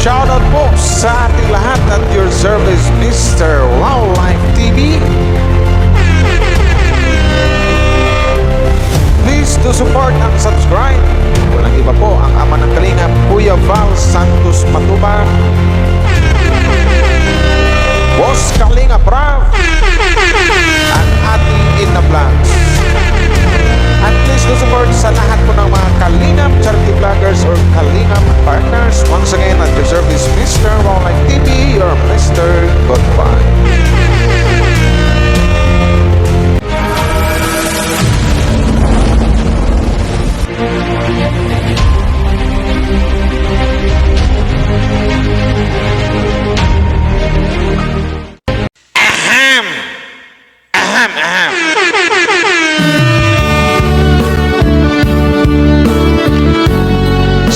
Shoutout po sa ating lahat at your service, Mr. Wildlife TV. Please to support and subscribe. Walang iba po ang ama ng Kalingap, Kuya Val Santos Matubar, Boss Kalingap Rav, at ating Ina Vlogs. At please to support sa lahat po ng mga Kalingap charity vloggers or Kalingap partners. Once again, at your service, Mr. Wildlife TV, your Mr. Goodbye.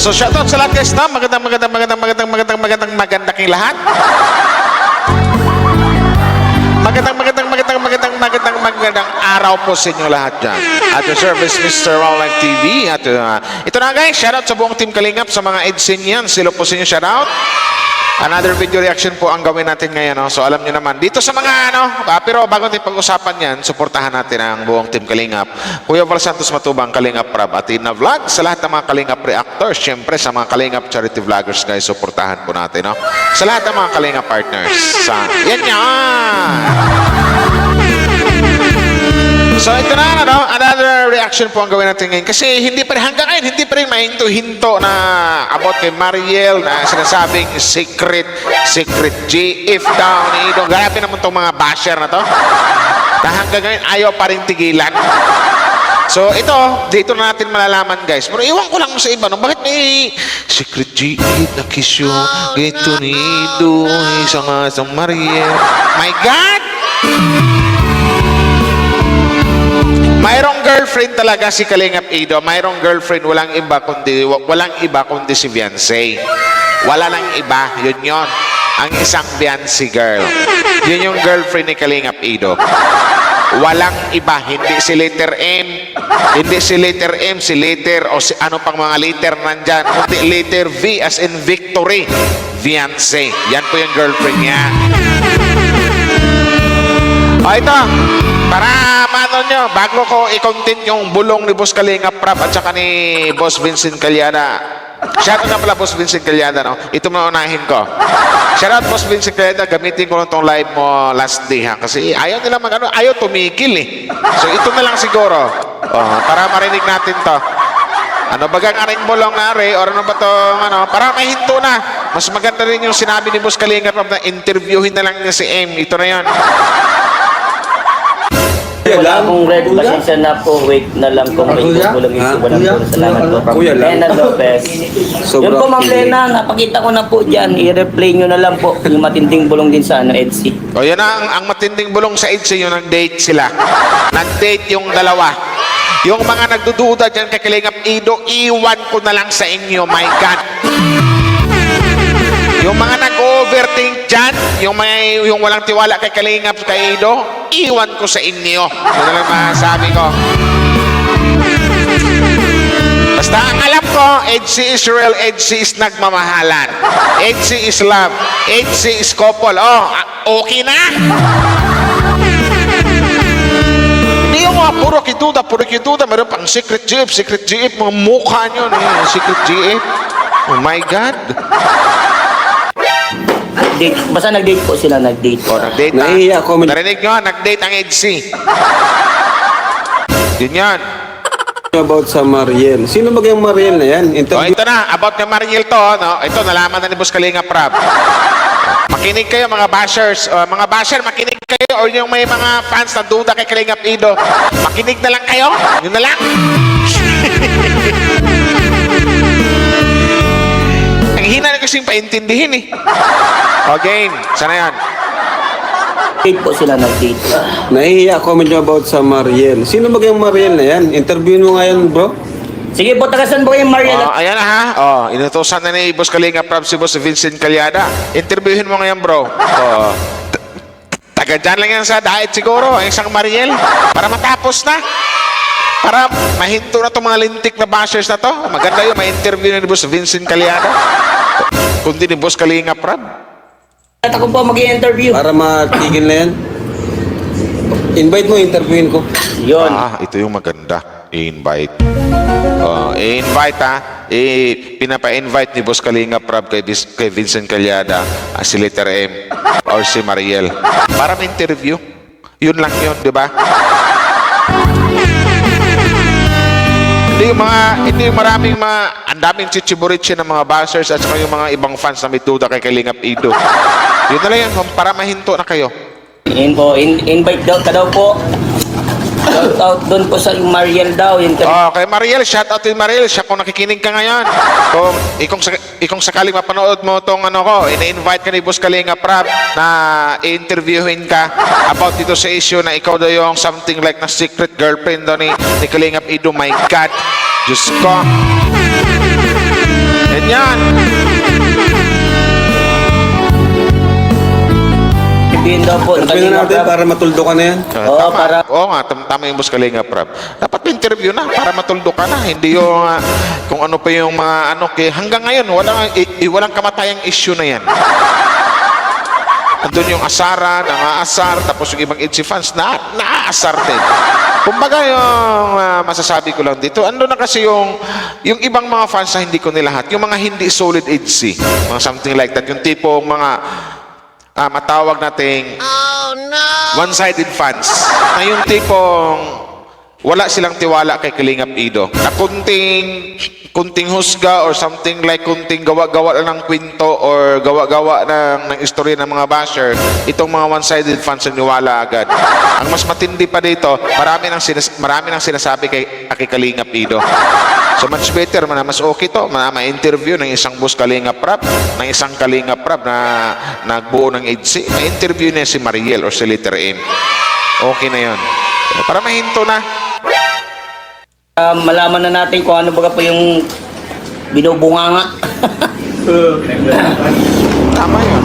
So shoutout sa lahat guys na magandang kayong lahat. Magandang araw po sa inyo lahat dyan. At your service, Mr. Wildlife TV. At ito na guys, shoutout sa buong team Kalingap, sa mga EDSIN yan. Silo po sa inyo, shoutout. Another video reaction po ang gawin natin ngayon. No? So alam nyo naman, dito sa mga pero bago natin pag-usapan yan, suportahan natin ang buong team Kalingap. Kuya Val Santos Matubang, Kalingap Rab, at Ina Vlog, sa lahat ng mga Kalingap reactors, syempre sa mga Kalingap charity vloggers guys, suportahan po natin. No? Sa lahat ng mga Kalingap partners. Yan yan! So ito na, another reaction po ang gawin natin ngayon. Kasi hanggang ngayon, hindi pa rin mahinto-hinto na about kay Mariel na sinasabing secret GF down. Grabe naman itong mga basher na to. Na hanggang ngayon, ayaw pa rin tigilan. So ito, dito na natin malalaman guys. Pero iwan ko lang sa iba, bakit may secret GF na kiss yun? Ganito nido, isang Mariel. My God! Mayroong girlfriend talaga si Kalingap Ido. Mayroong girlfriend, walang iba kundi si Beyonce. Wala lang iba, yun. Ang isang Beyonce girl. Yun yung girlfriend ni Kalingap Ido. Walang iba, hindi si letter M, si letter o si ano pang mga letter nandyan, kundi letter V as in victory. Beyonce. Yan po yung girlfriend niya. O ito, para maano nyo, bago ko i-content yung bulong ni Boss Kalingap Rab at saka ni Boss Vincent Calyada. Shoutout na pala Boss Vincent Calyada, no? Ito maunahin ko. Shoutout Boss Vincent Calyada, gamitin ko lang itong live mo last day ha. Kasi ayaw nila ayaw tumigil eh. So ito na lang siguro. Para marinig natin to. Ano bagang aring bulong na ari or ano ba to, para may hinto na. Mas maganda rin yung sinabi ni Boss Kalingap Rab na interviewin na lang niya si M. Ito na yun. Wala akong red, pasensya na po, wait na lang kung may bulong ito. Walang po, salamat po. Lena Lopez. Yun po, Ma'am Lena, napakita ko na po dyan. I-replay nyo na lang po yung matinding bulong din sa EDSI. O yan na, ang matinding bulong sa EDSI, yung nag-date sila. Nag-date yung dalawa. Yung mga nagdududa dyan kay Kalingap Ido, iwan ko na lang sa inyo, my God. Yung mga nag-overthink dyan, yung walang tiwala kay Kalingap kay Ido, iwan ko sa inyo. Yun na lang masasabi ko. Basta ang alam ko, EDSI is real, EDSI is nagmamahalan. EDSI is love, EDSI is couple. Okay na? Hindi yung mga puro kituda, meron pang secret GF, mga mukha nyo na yun, secret GF. Oh my God. Date, basta nag-date po sila, nag-date. Nag-date na. Narinig nyo, nag-date ang EDSI. Yun yan. About sa Mariel. Sino ba yung Mariel na yan? Ito na, about kay Mariel to, no? Ito, nalaman na ni Boss Kalingap Rab. Makinig kayo mga bashers. Mga basher, makinig kayo. Or yung may mga fans na duda kay Kalingap Ido, makinig na lang kayo. Yun na lang. Ang hina na kasing paintindihin eh. Okay, sana yan. Date po sila, nag-date. Nahihiya, comment nyo about sa Mariel. Sino ba yung Mariel na yan? Interviewin mo nga yan, bro. Sige po, tagasan po yung Mariel. Ayan na ha. Inutusan na ni Boss Kalingap Rab si Boss Vincent Calyada. Interviewin mo ngayon, bro. Taga dyan lang yan sa diet siguro, ang isang Mariel. Para matapos na. Para mahinto na itong mga lintik na bashers na to. Maganda yun, may interview ni Boss Vincent Calyada. kundi ni Boss Kalingap Rab. At ako po mag-i-interview. Para matigil na yan. Invite mo, interviewin ko. Yun. Ito yung maganda. I-invite. I-invite pinapa-invite ni Boss Kalingap Rab kay Vincent Calyada, si Letter M or si Mariel. Para ma-interview. Yun lang yun, di ba? Hindi yung maraming ang daming chichiburitsi ng mga bashers at saka yung mga ibang fans na may duda kay Kalingap Ido. Yun na lang yan, para mahinto na kayo. Yun po, invite daw ka daw po. Shout out doon po sa Mariel daw. Yun Kay Mariel, shout out to Mariel. Siya kung nakikinig ka ngayon. Kung sakaling mapanood mo itong ina-invite ka ni Boss Kalingap Rab na i-interviewin ka about dito sa issue na ikaw daw yung something like na secret girlfriend daw ni Kalingap Ido. My God. Diyos ko. Yan. Sabihin daw po. Interviewin natin para matuldo ka na yan. Oo nga, tama yung Boss Kalingap Rab. Dapat may interview na para matuldo ka na. Hindi yung kung ano pa yung mga hanggang ngayon, walang kamatayang issue na yan. Andun yung asaran, ang-aasar, tapos yung ibang EDSI fans naaasar din. Kumbaga yung masasabi ko lang dito, andun na kasi yung ibang mga fans na hindi ko nilahat, yung mga hindi solid EDSI, mga something like that, yung tipong mga matawag nating one-sided fans, na yung tipong wala silang tiwala kay Kalingap Ido, na kunting husga or something like kunting gawa-gawa lang ng kwento or gawa-gawa ng istorya ng mga basher, itong mga one-sided fans ang niwala agad. Ang mas matindi pa dito, marami nang sinasabi kay Kalingap Ido. So much better, mas okay to, ma-interview ng isang Boss Kalingap Rab, ng isang Kalingap Rab na nagbuo ng EDSI, ma-interview niya si Mariel or si Letter M. Okay na yun. Para mahinto na. Malaman na natin kung ano baga po yung binubunganga. Tama yun.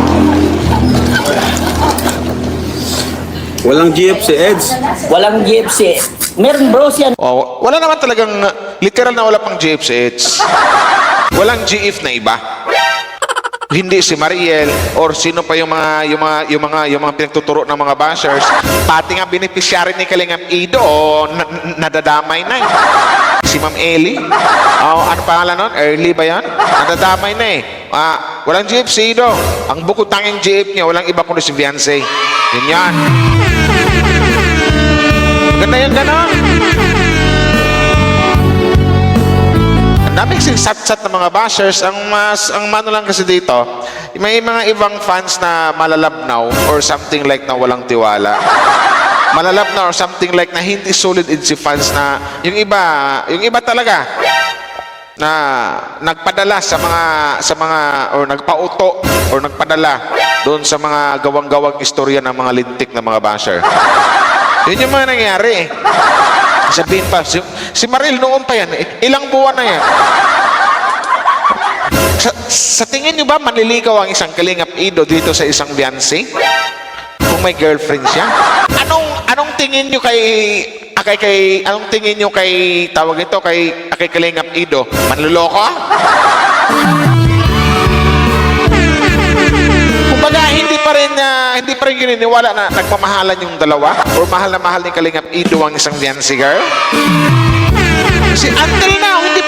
Walang GFC, Eds. Walang GFC. Meron bro siya. Wala naman talagang literal na wala pang GFs. Walang GF na iba. Hindi si Mariel or sino pa yung mga pinagtuturo ng mga bashers, pati nga beneficiary ni Kalingap Ido nadadamay na eh. Si Ma'am Ellie, ano pangalan nun? Early ba yan? Nadadamay na eh. Walang GF si Ido. Ang bukod tanging GF niya, walang iba kundi si Viance. Yun yan. Ganda yan, ganon. Daming sinsat-sat ng mga bashers. Ang mano lang kasi dito, may mga ibang fans na malalabnaw or something like na walang tiwala. Malalabnaw or something like na hindi solid EDSI fans na yung iba talaga na nagpadala sa mga or nagpauto or nagpadala doon sa mga gawang-gawang istorya ng mga lintik na mga basher. Yun yung mga nangyari eh. Sabihin pa, si Mariel noon pa yan, ilang buwan na yan. Sa tingin nyo ba manliligaw ang isang Kalingap Ido dito sa isang Viance? Kung may girlfriend siya? Anong tingin nyo anong tingin nyo kay Kalingap Ido? Manluloko? Kumbaga, hindi pa rin gininiwala na nagmamahalan yung dalawa or mahal na mahal ni Kalingap Ido ang isang Viance girl. Kasi until now, hindi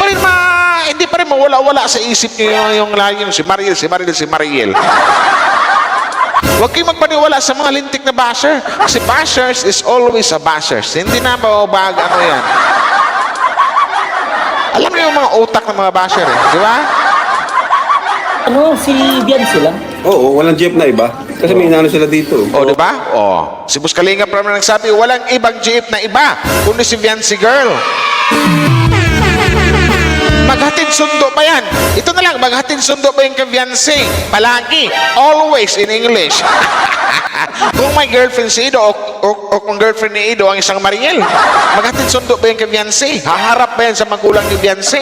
pa rin mawala-wala sa isip niyo yung si Mariel. Huwag kayong magpaniwala sa mga lintik na basher. Kasi bashers is always a bashers. Hindi na mababag yan. Alam niyo yung mga utak ng mga basher eh, di ba? Si Viance lang. Oo, walang GF na iba. Kasi may inano sila dito. Di ba? Si Boss Kalingap Rab na nagsabi, walang ibang GF na iba, kundi si Viance girl. Maghatid sundo pa yan. Ito na lang, maghatid sundo pa yung kay Viance. Palagi. Always in English. Kung may girlfriend si Ido o kung girlfriend ni Ido ang isang Mariel, maghatid sundo pa yung kay Viance. Haharap ba yan sa magulang ni Viance?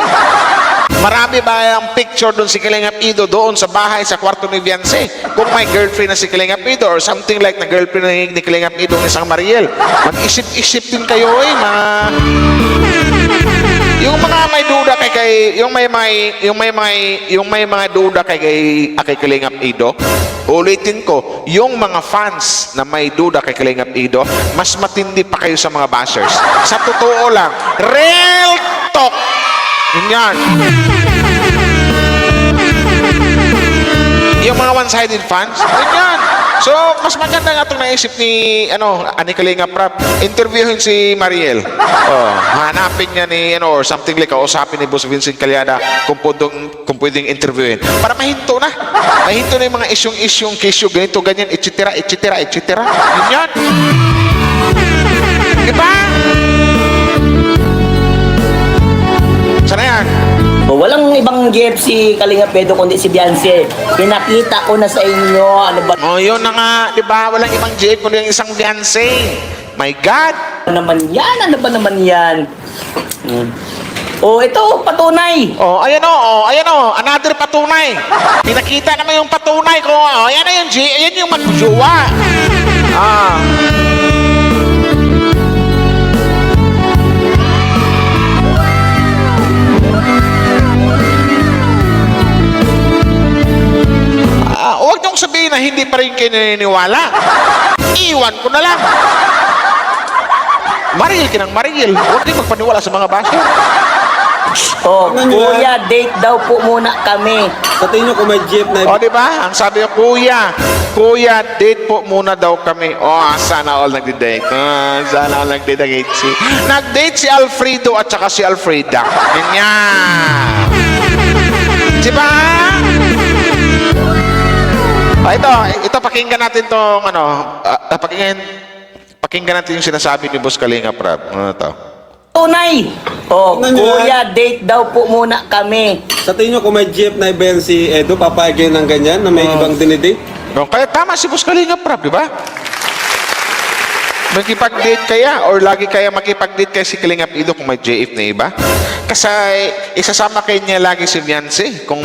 Marami ba ang picture doon si Kalingap Ido doon sa bahay, sa kwarto ni Viance? Kung may girlfriend na si Kalingap Ido or something like na girlfriend ni Kalingap Ido ng isang Mariel, mag-isip-isip din kayo mga Yung mga may duda yung may mga duda kay Kalingap Ido, ulitin ko, yung mga fans na may duda kay Kalingap Ido, mas matindi pa kayo sa mga bashers. Sa totoo lang, real talk. Yun yan. Yung mga one-sided fans, yun yan. So, mas maganda nga itong naisip ni Kalingap Rap. Interviewin si Mariel. Oh, hanapin niya or something like, kausapin ni Boss Vincent Calyada kung pwedeng interviewin. Para mahinto na. Mahinto na yung mga isyong kisyo, ganito, ganyan, etc. Yun yan. Diba? Sana yan? Walang ibang GF si Kalingap Edo kundi si Beyonce. Pinakita ko na sa inyo. Ano ba Oh, yun na nga. Diba? Walang ibang JF kundi yung isang Beyonce. My God! naman yan? Ano ba naman yan? Oh, ito, patunay. Oh, ayan another patunay. Pinakita naman yung patunay ko. Oh, ayan na yung ayan yung magjowa. Ah. Huwag niyong sabihin na hindi pa rin kayo naniniwala. Iwan ko na lang. Maril ka ng maril. Huwag din magpaniwala sa mga basher. Oh, kuya, date daw po muna kami. Sa tingin nyo kung may jeep na... O, di ba? Ang sabi ko, Kuya, date po muna daw kami. Sana all nagde-date. Sana all nagde-date. Nag-date si Alfredo at saka si Alfreda. Ganyan. Di ba? Ito, pakinggan natin tong, pakinggan natin yung sinasabi ni Boss Kalingap Rap. Ano to? Tunay. Oh, Tingnan niyo kuya, date daw po muna kami. Sa tingin nyo kung may jeep na iba si Edo, papayag yun ng ganyan na may ibang dinidate? No, kaya tama si Boss Kalingap Rap, di ba? Makipag-date kaya or lagi kaya makipag-date kaya si Kalingap Ido kung may JF na iba? Kasi isasama kayo niya lagi si Beyonce kung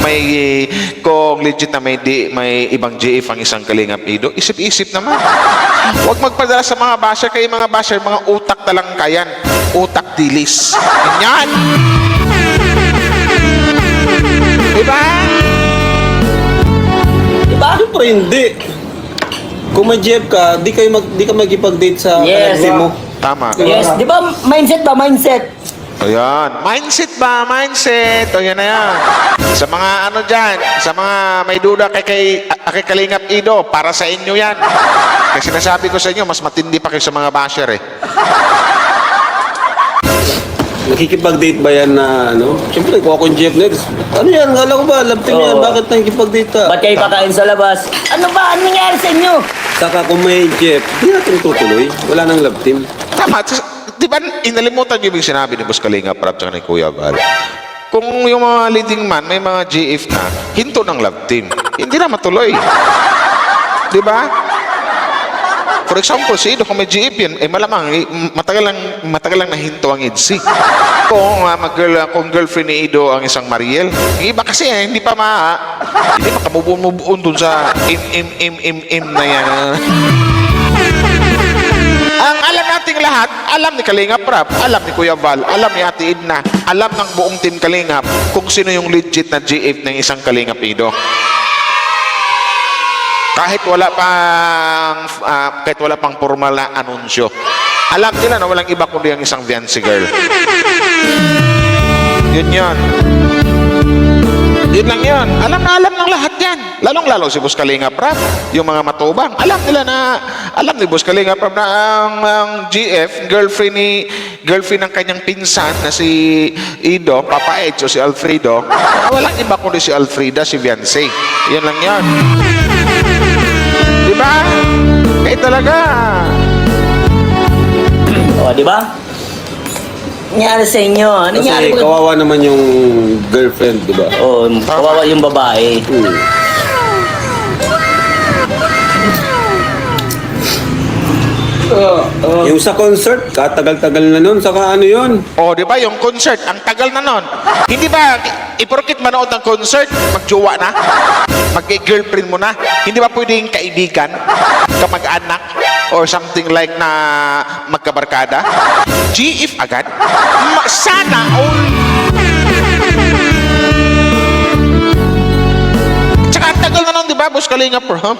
legit na may ibang JF ang isang Kalingap Ido. Isip-isip naman. Huwag magpadala sa mga basher kayo mga basher, mga utak talang kayan. Utak dilis. Ganyan. Diba? Diba? Siyempre hindi. Kung may jeep ka, di ka magkipag-date sa Yes. kalagdi mo. Tama. Yes, di ba mindset ba? Mindset. Ayan. Mindset ba? Mindset. O yan na yan. Sa mga dyan, sa mga may duda kay Kalingap Ido, para sa inyo yan. Kasi sinasabi ko sa inyo, mas matindi pa kayo sa mga basher eh. Nakikipag-date ba yan na Siyempre, kung akong jeep na ano yan? Alam ko ba? Love team yan. Oo. Bakit nakikipag-date ka? Ba't kayo kakain sa labas? Ano ba? Ano nangyari sa inyo? Saka kung may jeep, di natin tutuloy. Wala nang love team. Tama. Di ba, inalimutan niyo yung sinabi ni Boss Kalingap Rap at ni Kuya Val? Kung yung mga leading man, may mga GF na, hinto ng love team. Hindi na matuloy. Di ba? For example, si Ido, kung may GF yan, malamang, matagal lang nahinto ang EDC. Kung girlfriend ni Ido ang isang Mariel, yung iba kasi hindi pa makamubuon dun sa im na yan. Ang alam nating lahat, alam ni Kalingap Rap, alam ni Kuya Val, alam ni Ate Edna, alam ng buong team Kalingap kung sino yung legit na GF ng isang Kalingap Ido. Kahit wala pang formal na anunsyo. Alam nila na walang iba kundi ang isang Beyonce girl. Yun. Yun lang yun. Alam ng lahat yan. Lalong-lalo si Boss Kalingap Rap, yung mga matubang. Alam ni Boss Kalingap Rap na ang GF, girlfriend ng kanyang pinsan na si Ido, Papa Edge o si Alfredo, walang iba kundi si Alfreda, si Beyonce. Yun lang yun. Diba? Eh talaga. O, di ba? Nangyari sa inyo. Ano nangyari Kasi kawawa naman yung girlfriend, di ba? Oh, kawawa yung babae. Yung sa concert, katagal-tagal na nun, saka ano yun? O, di ba? Yung concert, ang tagal na nun. Hindi ba, iporkit manood ng concert, magjowa na? mag-girlfriend mo na. Hindi ba pwedeng kaibigan, kamag-anak, or something like na magkabarkada? GF agad? Sana all. Tsaka ang tagal na nun, di ba, Boss Kalingap Rob?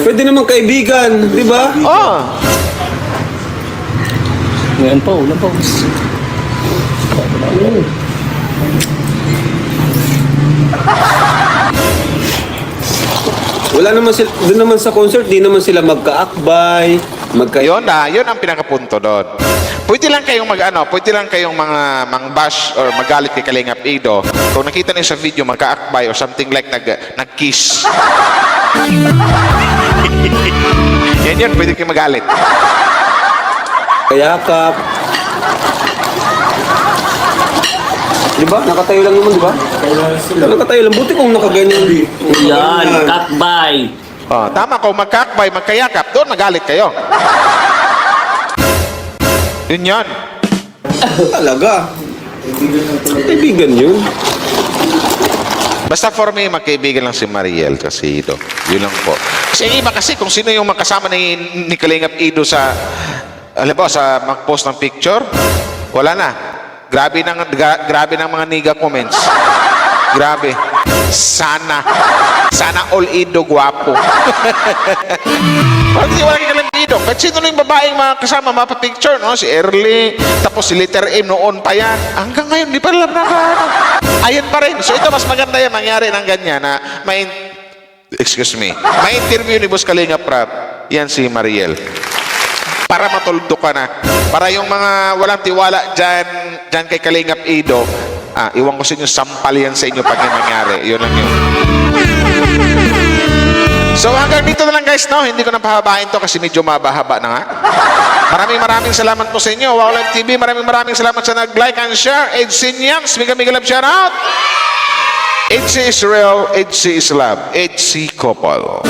Pwede naman kaibigan, di ba? Oh. Ngayon po, ulan po. Wala naman sila, doon naman sa concert, di naman sila magkaakbay, Yun ang pinakapunto doon. Pwede lang kayong pwede lang kayong mga mang-bash or magalit kay Kalingap Ido. Kung nakita niyo sa video, magkaakbay or something like nag-kiss. Yan, pwede kayong magalit. kayakap. Di ba? Nakatayo lang naman, di ba? Nakatayo lang. Buti kung nakaganyan. Yan, kakbay. Oh, tama, kung magkakbay, magkayakap, doon magalit kayo. Yun yan. Talaga. Kaibigan yun. Basta for me, magkaibigan lang si Mariel kasi Ido. Yun lang po. Kasi yung iba kasi, kung sino yung magkasama ni Kalingap Ido sa, alam po, sa mag-post ng picture, wala na. Grabe ng mga niga comments. Grabe. Sana all Ido gwapo. Bakit wala kang Kalingap Ido? Kahit sino na yung babaeng mga kasama, mapapicture, no? Si Early, tapos si Letter M noon pa yan. Hanggang ngayon, di pa alam na ayan pa rin. So ito, mas maganda yan, mangyari ng ganyan na may interview ni Boss Kalingap Rob, yan si Mariel. Para matuldo ka na. Para yung mga walang tiwala dyan kay Kalingap Ido, iwan ko sa inyo, sampal yan sa inyo pag yung mangyari. Yun lang yun. So hanggang dito na lang guys, no? Hindi ko na pahabain to kasi medyo mabahaba na nga. Maraming salamat po sa inyo. Wow Live TV, maraming salamat sa nag-like and share. HC Nyams, mega love shout out. HC is real, HC is love, HC couple.